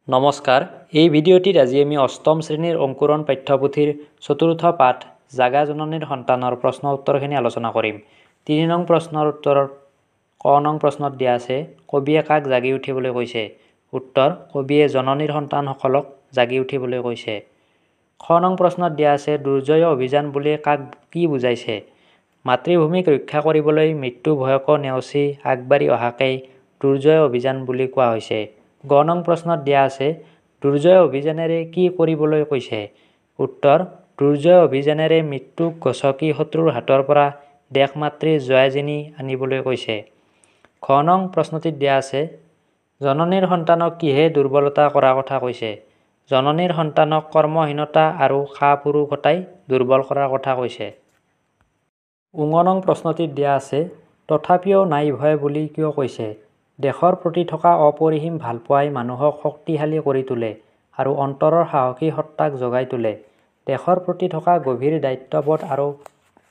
নমস্কাৰ, এই ভিডিঅ'টিত আজি আমি অষ্টম শ্ৰেণীৰ অংকুৰণ পাঠ্যপুথিৰ চতুৰ্থ পাঠ জাগা জননীৰ সন্তানৰ প্ৰশ্ন উত্তৰখিনি আলোচনা কৰিম। ৩ নং প্ৰশ্নৰ উত্তৰত ক নং প্ৰশ্নত দিয়া আছে, কবিয়ে কাক জাগি উঠিবলৈ কৈছে? উত্তৰ, কবিয়ে জননীৰ সন্তানসকলক জাগি উঠিবলৈ কৈছে। খ নং প্ৰশ্নত দিয়া আছে, দুৰ্জয় অভিযান বুলি কাক কি বুজাইছে? মাতৃভূমিক ৰক্ষা কৰিবলৈ মৃত্যু ভয়কো নেওচি আগবাঢ়ি অহাকেই দুৰ্জয় অভিযান বুলি কোৱা হৈছে। গ নং প্ৰশ্নত দিয়া আছে, দুৰ্জয় অভিযানেৰে কি কৰিবলৈ কৈছে? উত্তৰ, দুৰ্জয় অভিযানেৰে মৃত্যুক গছকি শত্ৰুৰ হাতৰ পৰা দেশ মাতৃৰ জয় জিনি আনিবলৈ কৈছে। ঘ নং প্ৰশ্নটিত দিয়া আছে, জননীৰ সন্তানক কিহে দুৰ্বলতা কৰা কথা কৈছে? জননীৰ সন্তানক কৰ্মহীনতা আৰু কাপুৰুষতাই দুৰ্বল কৰাৰ কথা কৈছে। ঙ নং প্ৰশ্নটিত দিয়া আছে, তথাপিও নাই ভয় বুলি কিয় কৈছে? দেশৰ প্ৰতি থকা অপৰিসীম ভালপোৱাই মানুহক শক্তিশালী কৰি তোলে আৰু অন্তৰৰ সাহসী সত্তাক জগাই তোলে। দেশৰ প্ৰতি থকা গভীৰ দায়িত্ববোধ আৰু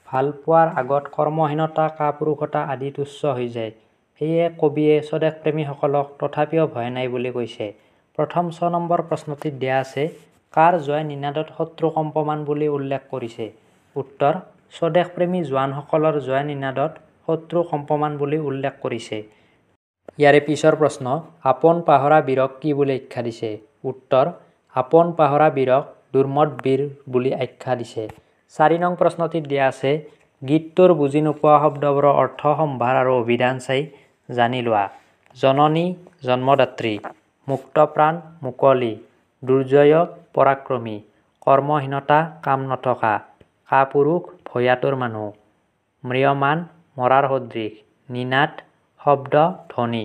ভালপোৱাৰ আগত কৰ্মহীনতা কাপুৰুষতা আদি তুচ্ছ হৈ যায়। সেয়ে কবিয়ে স্বদেশপ্ৰেমীসকলক তথাপিও ভয় নাই বুলি কৈছে। প্ৰথম ৬ নম্বৰ প্ৰশ্নটিত দিয়া আছে, কাৰ জয় নিনাদত শত্ৰু কম্পমান বুলি উল্লেখ কৰিছে? উত্তৰ, স্বদেশপ্ৰেমী জোৱানসকলৰ জয় নিনাদত শত্ৰু কম্পমান বুলি উল্লেখ কৰিছে। ইয়াৰে পিছৰ প্ৰশ্ন, আপোন পাহৰা বীৰক কি বুলি আখ্যা দিছে? উত্তৰ, আপোন পাহৰা বীৰক দুৰ্মদ বীৰ বুলি আখ্যা দিছে। ৪ নং প্ৰশ্নটিত দিয়া আছে, গীতটোৰ বুজি নোপোৱা শব্দবোৰৰ অৰ্থ সম্ভাৰ আৰু অভিধান চাই জানি লোৱা। জননী জন্মদাত্ৰী, মুক্তপ্ৰাণ মুকলি, দুৰ্জয় পৰাক্ৰমী, কৰ্মহীনতা কাম নথকা, কাপুৰুষ ভয়াতুৰ মানুহ, ম্ৰিয়মাণ মৰাৰ সদৃশ, নিনাদ শব্দ ধ্বনি।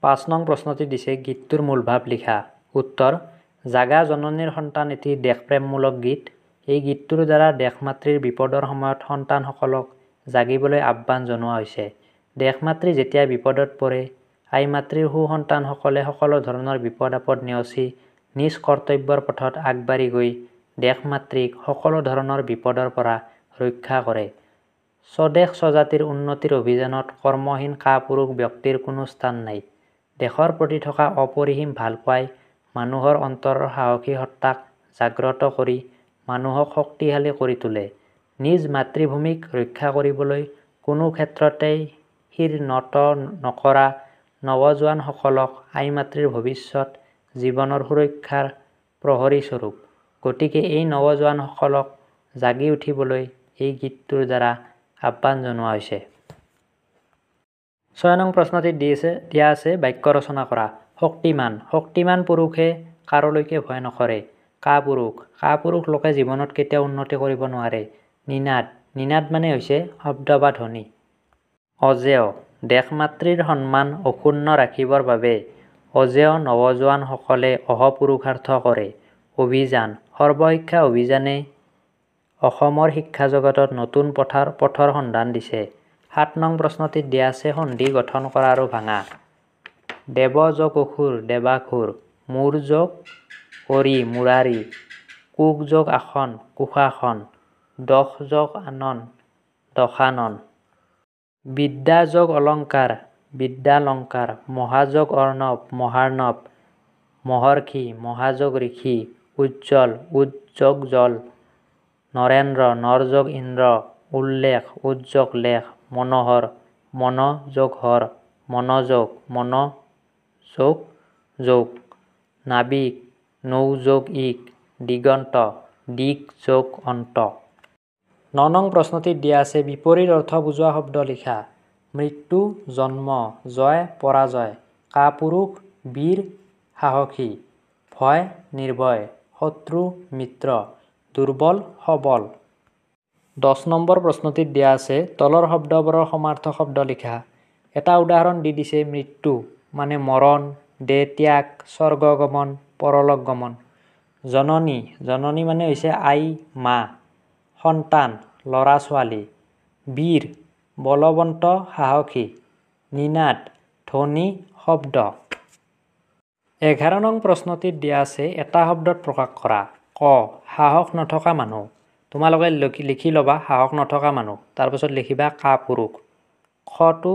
৫ নং প্ৰশ্নটি দিছে, গীতটোৰ মূলভাৱ লিখা। উত্তৰ, জাগা জননীৰ সন্তান এটি দেশপ্ৰেমমূলক গীত। এই গীতটোৰ দ্বাৰা দেশ মাতৃৰ বিপদৰ সময়ত সন্তানসকলক জাগিবলৈ আহ্বান জনোৱা হৈছে। দেশ মাতৃ যেতিয়া বিপদত পৰে, আই মাতৃৰ সুসন্তানসকলে সকলো ধৰণৰ বিপদ আপদ নেওচি নিজ কৰ্তব্যৰ পথত আগবাঢ়ি গৈ দেশ মাতৃক সকলো ধৰণৰ বিপদৰ পৰা ৰক্ষা কৰে। স্বদেশ স্বজাতিৰ উন্নতিৰ অভিযানত কৰ্মহীন কাপুৰুষ ব্যক্তিৰ কোনো স্থান নাই। দেশৰ প্ৰতি থকা অপৰিসীম ভালপোৱাই মানুহৰ অন্তৰৰ সাহসী সত্তাক জাগ্ৰত কৰি মানুহক শক্তিশালী কৰি তোলে। নিজ মাতৃভূমিক ৰক্ষা কৰিবলৈ কোনো ক্ষেত্ৰতেই শিৰ নত নকৰা নৱজোৱানসকলক আই মাতৃৰ ভৱিষ্যত জীৱনৰ সুৰক্ষাৰ প্ৰহৰী স্বৰূপ। গতিকে এই নৱজোৱানসকলক জাগি উঠিবলৈ এই গীতটোৰ দ্বাৰা আহ্বান জনোৱা হৈছে। ৬ নং প্ৰশ্নটিত দিয়া আছে, বাক্য ৰচনা কৰা। শক্তিমান, শক্তিমান পুৰুষে কাৰোলৈকে ভয় নকৰে। কাপুৰুষ, কাপুৰুষ লোকে জীৱনত কেতিয়াও উন্নতি কৰিব নোৱাৰে। নিনাদ, নিনাদ মানে হৈছে শব্দ বা ধ্বনি। অজেয়, দেশ মাতৃৰ সন্মান অক্ষুণ্ণ ৰাখিবৰ বাবে অজেয় নৱজোৱানসকলে অহোপুৰুষাৰ্থ কৰে। অভিযান, সৰ্বশিক্ষা অভিযানে অসমৰ শিক্ষা জগতত নতুন পথৰ সন্ধান দিছে। ৭ নং প্ৰশ্নটিত দিয়া আছে, সন্ধি গঠন কৰা আৰু ভাঙা। দেৱ যোগ অসুৰ দেৱাসুৰ, মূৰ যোগ অৰি মুৰাৰি, কুশ যোগ আসন কুশাসন, দশ যোগ আনন দশানন, বিদ্যা যোগ অলংকাৰ বিদ্যালংকাৰ, মহাযোগ অৰ্ণৱ মহাৰ্ণৱ, মহৰ্ষি মহাযোগ ঋষি, উজ্জ্বল উদযোগ জল, নৰেন্দ্ৰ নৰ যোগ ইন্দ্ৰ, উল্লেখ উদযোগ লেখ, মনোহৰ মন যোগ হৰ, মনোযোগ মন যোগ যোগ, নাবিক নৌ যোগ ইক, দিগন্ত দিক যোগ অন্ত। ৯ নং প্ৰশ্নটিত দিয়া আছে, বিপৰীত অৰ্থ বুজোৱা শব্দ লিখা। মৃত্যু জন্ম, জয় পৰাজয়, কাপুৰুষ বীৰ সাহসী, ভয় নিৰ্ভয়, শত্ৰু মিত্ৰ, দুৰ্বল সবল। ১০ নম্বৰ প্ৰশ্নটিত দিয়া আছে, তলৰ শব্দবোৰৰ সমাৰ্থক শব্দ লিখা। এটা উদাহৰণ দি দিছে, মৃত্যু মানে মৰণ, দেহ ত্যাগ, স্বৰ্গ গমন, পৰলোক গমন। জননী, জননী মানে হৈছে আই মা। সন্তান ল'ৰা ছোৱালী। বীৰ বলৱন্ত সাহসী। নিনাদ ধ্বনি শব্দ। ১১ নং প্ৰশ্নটিত দিয়া আছে, এটা শব্দত প্ৰকাশ কৰা। ক, সাহস নথকা মানুহ। তোমালোকে লিখি ল'বা সাহস নথকা মানুহ, তাৰপিছত লিখিবা কাপুৰুষ। খটো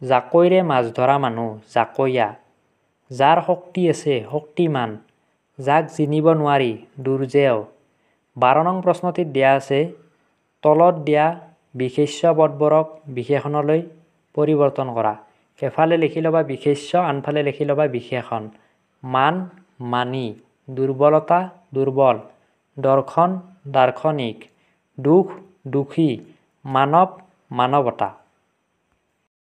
জাকৈৰে মাছ ধৰা মানুহ জাকৈয়া। যাৰ শক্তি আছে শক্তিমান, যাক জিনিব নোৱাৰি দুৰ্জেয়। 12 নং প্ৰশ্নটিত দিয়া আছে তলত দিয়া বিশেষ্য পদবোৰক বিশেষণলৈ পৰিৱৰ্তন কৰা। এফালে লিখি ল'বা বিশেষ্য, আনফালে লিখি ল'বা বিশেষণ। মান মানি, দুৰ্বলতা দুৰ্বল, দৰ্শন দাৰ্শনিক, দুখ দুখী, মানৱ মানৱতা।